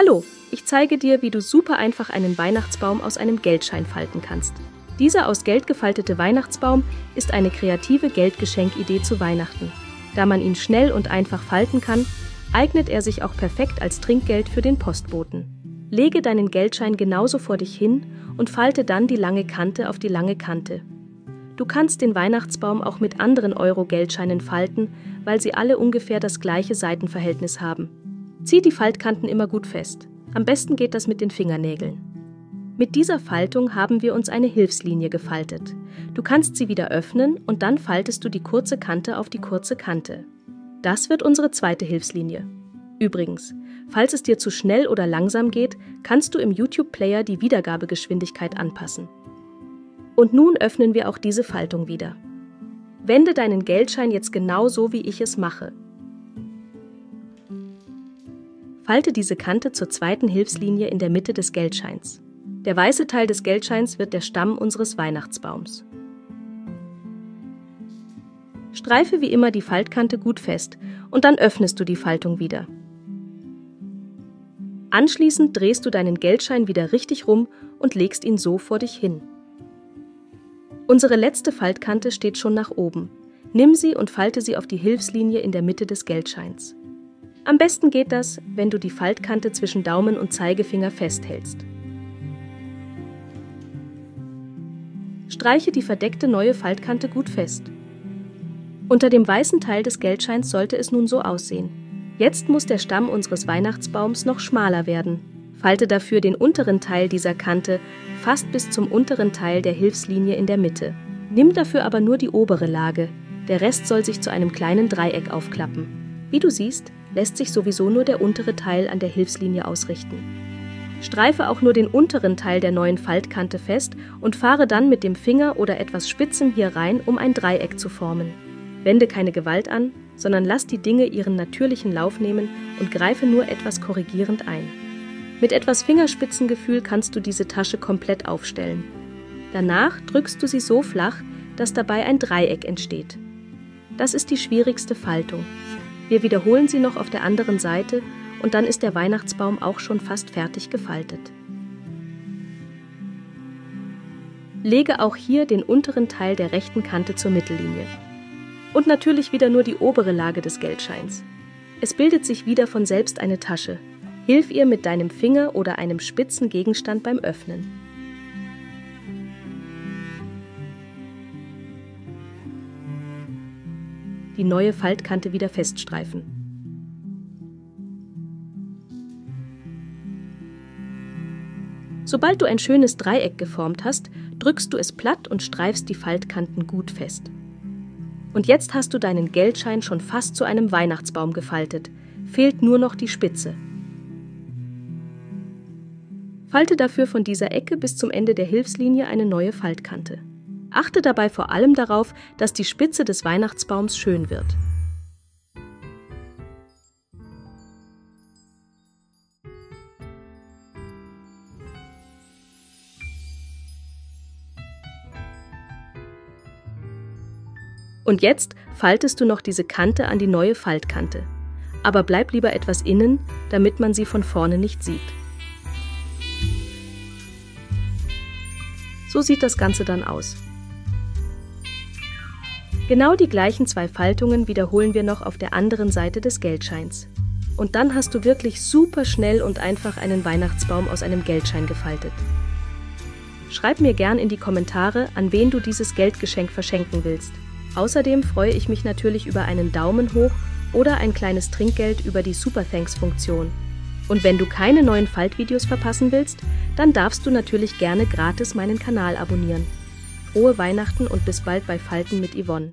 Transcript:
Hallo, ich zeige dir, wie du super einfach einen Weihnachtsbaum aus einem Geldschein falten kannst. Dieser aus Geld gefaltete Weihnachtsbaum ist eine kreative Geldgeschenkidee zu Weihnachten. Da man ihn schnell und einfach falten kann, eignet er sich auch perfekt als Trinkgeld für den Postboten. Lege deinen Geldschein genauso vor dich hin und falte dann die lange Kante auf die lange Kante. Du kannst den Weihnachtsbaum auch mit anderen Euro-Geldscheinen falten, weil sie alle ungefähr das gleiche Seitenverhältnis haben. Zieh die Faltkanten immer gut fest. Am besten geht das mit den Fingernägeln. Mit dieser Faltung haben wir uns eine Hilfslinie gefaltet. Du kannst sie wieder öffnen und dann faltest du die kurze Kante auf die kurze Kante. Das wird unsere zweite Hilfslinie. Übrigens, falls es dir zu schnell oder langsam geht, kannst du im YouTube-Player die Wiedergabegeschwindigkeit anpassen. Und nun öffnen wir auch diese Faltung wieder. Wende deinen Geldschein jetzt genau so, wie ich es mache. Falte diese Kante zur zweiten Hilfslinie in der Mitte des Geldscheins. Der weiße Teil des Geldscheins wird der Stamm unseres Weihnachtsbaums. Streife wie immer die Faltkante gut fest und dann öffnest du die Faltung wieder. Anschließend drehst du deinen Geldschein wieder richtig rum und legst ihn so vor dich hin. Unsere letzte Faltkante steht schon nach oben. Nimm sie und falte sie auf die Hilfslinie in der Mitte des Geldscheins. Am besten geht das, wenn du die Faltkante zwischen Daumen und Zeigefinger festhältst. Streiche die verdeckte neue Faltkante gut fest. Unter dem weißen Teil des Geldscheins sollte es nun so aussehen. Jetzt muss der Stamm unseres Weihnachtsbaums noch schmaler werden. Falte dafür den unteren Teil dieser Kante fast bis zum unteren Teil der Hilfslinie in der Mitte. Nimm dafür aber nur die obere Lage. Der Rest soll sich zu einem kleinen Dreieck aufklappen. Wie du siehst, lässt sich sowieso nur der untere Teil an der Hilfslinie ausrichten. Streife auch nur den unteren Teil der neuen Faltkante fest und fahre dann mit dem Finger oder etwas Spitzem hier rein, um ein Dreieck zu formen. Wende keine Gewalt an, sondern lass die Dinge ihren natürlichen Lauf nehmen und greife nur etwas korrigierend ein. Mit etwas Fingerspitzengefühl kannst du diese Tasche komplett aufstellen. Danach drückst du sie so flach, dass dabei ein Dreieck entsteht. Das ist die schwierigste Faltung. Wir wiederholen sie noch auf der anderen Seite und dann ist der Weihnachtsbaum auch schon fast fertig gefaltet. Lege auch hier den unteren Teil der rechten Kante zur Mittellinie. Und natürlich wieder nur die obere Lage des Geldscheins. Es bildet sich wieder von selbst eine Tasche. Hilf ihr mit deinem Finger oder einem spitzen Gegenstand beim Öffnen. Die neue Faltkante wieder feststreifen. Sobald du ein schönes Dreieck geformt hast, drückst du es platt und streifst die Faltkanten gut fest. Und jetzt hast du deinen Geldschein schon fast zu einem Weihnachtsbaum gefaltet. Fehlt nur noch die Spitze. Falte dafür von dieser Ecke bis zum Ende der Hilfslinie eine neue Faltkante. Achte dabei vor allem darauf, dass die Spitze des Weihnachtsbaums schön wird. Und jetzt faltest du noch diese Kante an die neue Faltkante. Aber bleib lieber etwas innen, damit man sie von vorne nicht sieht. So sieht das Ganze dann aus. Genau die gleichen zwei Faltungen wiederholen wir noch auf der anderen Seite des Geldscheins. Und dann hast du wirklich super schnell und einfach einen Weihnachtsbaum aus einem Geldschein gefaltet. Schreib mir gern in die Kommentare, an wen du dieses Geldgeschenk verschenken willst. Außerdem freue ich mich natürlich über einen Daumen hoch oder ein kleines Trinkgeld über die Super Thanks-Funktion. Und wenn du keine neuen Faltvideos verpassen willst, dann darfst du natürlich gerne gratis meinen Kanal abonnieren. Frohe Weihnachten und bis bald bei Falten mit Yvonne.